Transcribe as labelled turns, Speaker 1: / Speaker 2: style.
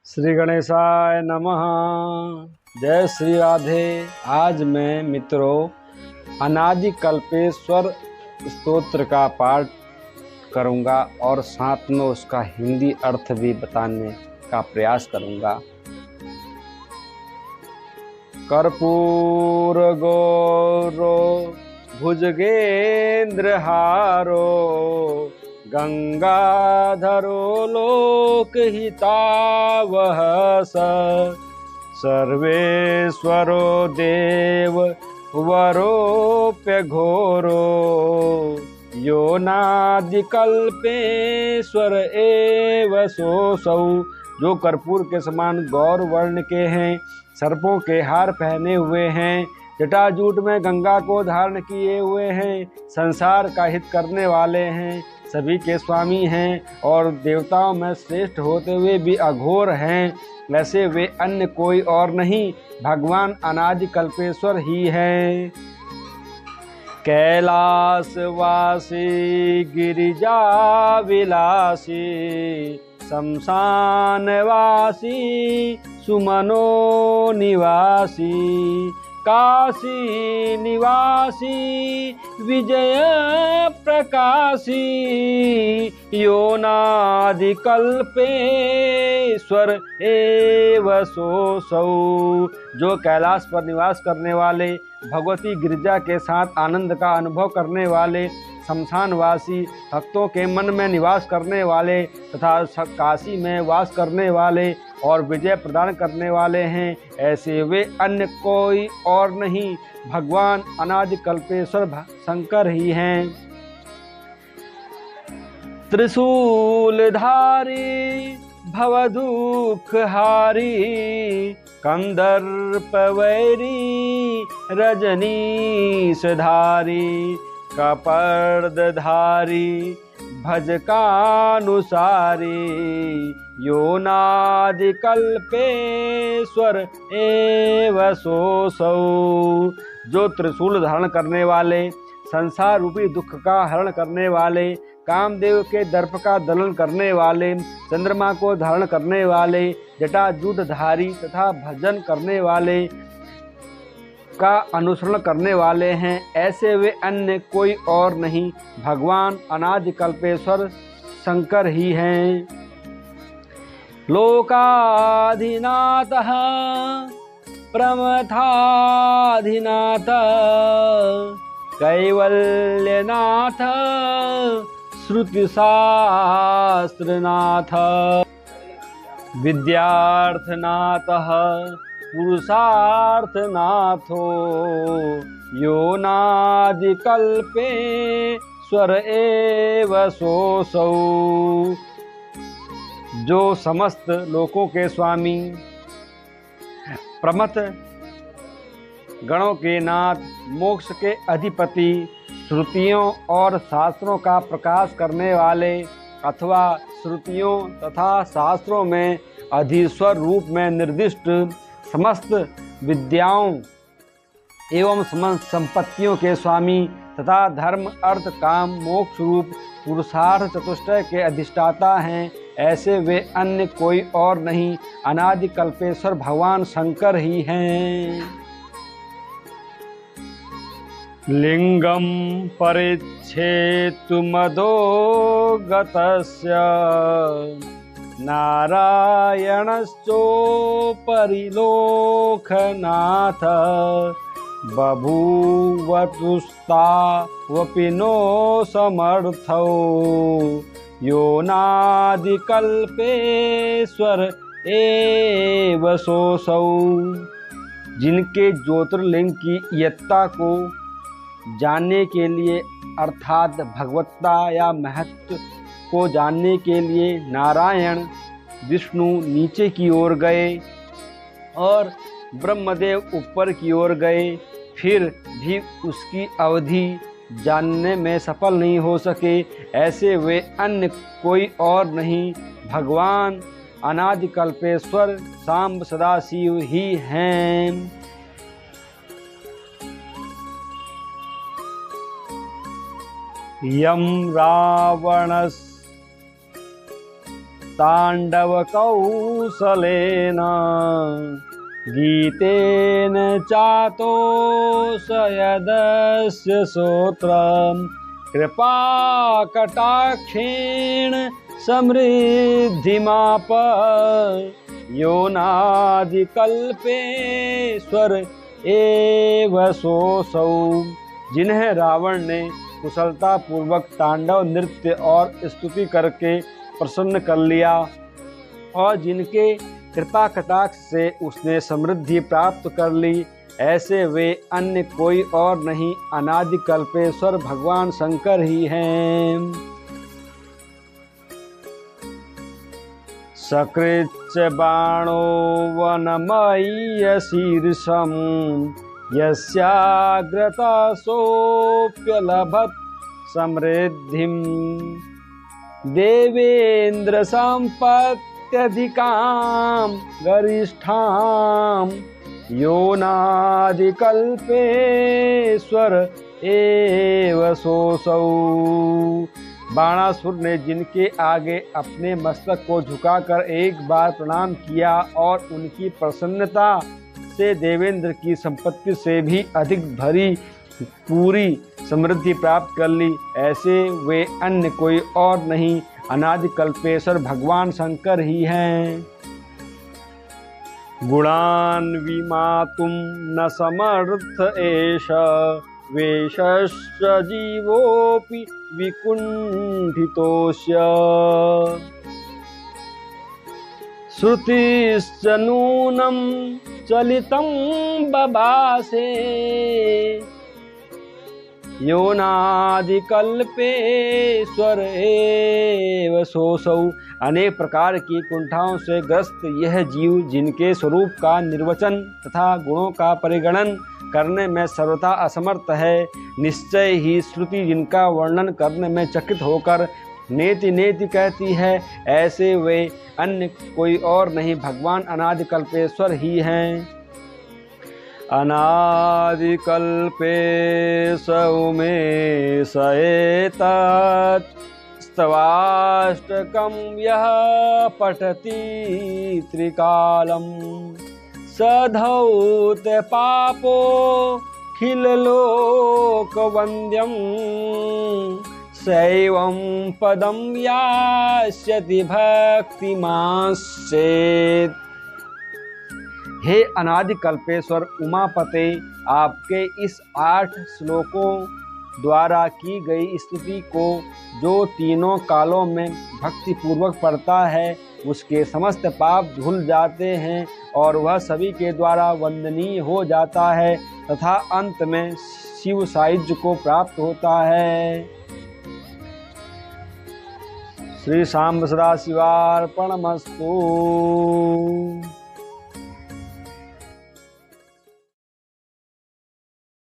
Speaker 1: श्री गणेशाय नमः। जय श्री राधे। आज मैं मित्रों अनादि कल्पेश्वर स्तोत्र का पाठ करूंगा और साथ में उसका हिंदी अर्थ भी बताने का प्रयास करूंगा। कर्पूर गौरो भुजगेंद्रहारो गंगाधरो लोकहितावह सर्वेश्वरो देव वरोप्य घोरो यो नादिकल्पेश्वर एव सोऽसौ। जो कर्पूर के समान गौर वर्ण के हैं, सर्पों के हार पहने हुए हैं, जटाजूट में गंगा को धारण किए हुए हैं, संसार का हित करने वाले हैं, सभी के स्वामी हैं और देवताओं में श्रेष्ठ होते हुए भी अघोर हैं, वैसे वे अन्य कोई और नहीं भगवान अनादि कल्पेश्वर ही हैं। कैलासवासी गिरिजा विलासी शमशानवासी सुमनो निवासी काशी निवासी विजय प्रकाशी यो नादिकल्पेश्वर एव सोऽसौ। जो कैलाश पर निवास करने वाले, भगवती गिरिजा के साथ आनंद का अनुभव करने वाले, शमशानवासी भक्तों के मन में निवास करने वाले तथा काशी में वास करने वाले और विजय प्रदान करने वाले हैं, ऐसे वे अन्य कोई और नहीं भगवान अनादि कल्पेश्वर शंकर ही हैं। त्रिशूलधारी भवदुःखहारी कंदर्पवैरी रजनीशधारी कपर्दधारी भजकानुसारी यो नादिकल्पेश्वर एव सोऽसौ। जो त्रिशूल धारण करने वाले, संसार रूपी दुख का हरण करने वाले, कामदेव के दर्प का दलन करने वाले, चंद्रमा को धारण करने वाले, जटाजूटधारी तथा भजन करने वाले का अनुसरण करने वाले हैं, ऐसे वे अन्य कोई और नहीं भगवान अनादि कल्पेश्वर शंकर ही हैं। लोकाधिनाथः प्रमथाधिनाथ कैवल्यनाथ श्रुतिशास्त्रनाथ विद्यार्थनाथः पुरुषार्थनाथो यो नादिकल्पेश्वर एव सोऽसौ। जो समस्त लोकों के स्वामी, प्रमथ गणों के नाथ, मोक्ष के अधिपति, श्रुतियों और शास्त्रों का प्रकाश करने वाले अथवा श्रुतियों तथा शास्त्रों में अधीश्वर रूप में निर्दिष्ट समस्त विद्याओं एवं समस्त संपत्तियों के स्वामी तथा धर्म अर्थ काम मोक्ष रूप पुरुषार्थ चतुष्टय के अधिष्ठाता हैं, ऐसे वे अन्य कोई और नहीं अनादि कल्पेश्वर भगवान शंकर ही हैं। लिंगम परिच्छेतु मदो गतस्य नारायणश्चोपरिलोकनाथ बभूवतुस्तावपि नो समर्थौ यो नादिकल्पेश्वर एव सोऽसौ। जिनके ज्योतिर्लिंग की यत्ता को जानने के लिए अर्थात भगवत्ता या महत्व को जानने के लिए नारायण विष्णु नीचे की ओर गए और ब्रह्मदेव ऊपर की ओर गए, फिर भी उसकी अवधि जानने में सफल नहीं हो सके, ऐसे वे अन्य कोई और नहीं भगवान अनादि कल्पेश्वर सांब सदाशिव ही हैं। यम रावणस् तांडव कौशलेन गीतेन चातो सयदस्य श्रोत्रम् कृपा कटाक्षेण समृद्धिमाप योनादिकल्पेश्वर एव सोऽसौ। जिन्हें रावण ने कुशलता पूर्वक तांडव नृत्य और स्तुति करके प्रसन्न कर लिया और जिनके कृपा कटाक्ष से उसने समृद्धि प्राप्त कर ली, ऐसे वे अन्य कोई और नहीं अनादि कल्पेश्वर भगवान शंकर ही हैं। सकृच्च बाणो वनमय्य शीर्षं यस्याग्रता सोऽप्यलभत समृद्धिं देवेन्द्र संपत्यधिकां गरिष्ठां योनादिकल्पेश्वर एव सोऽसौ। बाणासुर ने जिनके आगे अपने मस्तक को झुकाकर एक बार प्रणाम किया और उनकी प्रसन्नता से देवेंद्र की संपत्ति से भी अधिक भरी पूरी समृद्धि प्राप्त कर ली, ऐसे वे अन्य कोई और नहीं अनादि कल्पेश्वर भगवान शंकर ही हैं। गुणान् विमातुं न समर्थ एष वेशश्च जीवोऽपि विकुण्ठितोऽस्य श्रुतिश्च नूनं चलितं बभासे योनादिकल्पेश्वर एव सोऽसौ। अनेक प्रकार की कुंठाओं से ग्रस्त यह जीव जिनके स्वरूप का निर्वचन तथा गुणों का परिगणन करने में सर्वथा असमर्थ है, निश्चय ही श्रुति जिनका वर्णन करने में चकित होकर नेति नेति कहती है, ऐसे वे अन्य कोई और नहीं भगवान अनादि कल्पेश्वर ही हैं। अनादिकल्पेशौ मे स एतत् स्तवाष्टकं यः पठति त्रिकालं स धौत पापो खिललोकवन्द्यं सैवं पदं यास्यति भक्तिमांश्चेत्। हे अनादि कल्पेश्वर उमापते, आपके इस 8 श्लोकों द्वारा की गई स्तुति को जो तीनों कालों में भक्ति पूर्वक पढ़ता है उसके समस्त पाप धुल जाते हैं और वह सभी के द्वारा वंदनीय हो जाता है तथा अंत में शिव सायुज्य को प्राप्त होता है। श्री सांब सदाशिवार्पणमस्तु।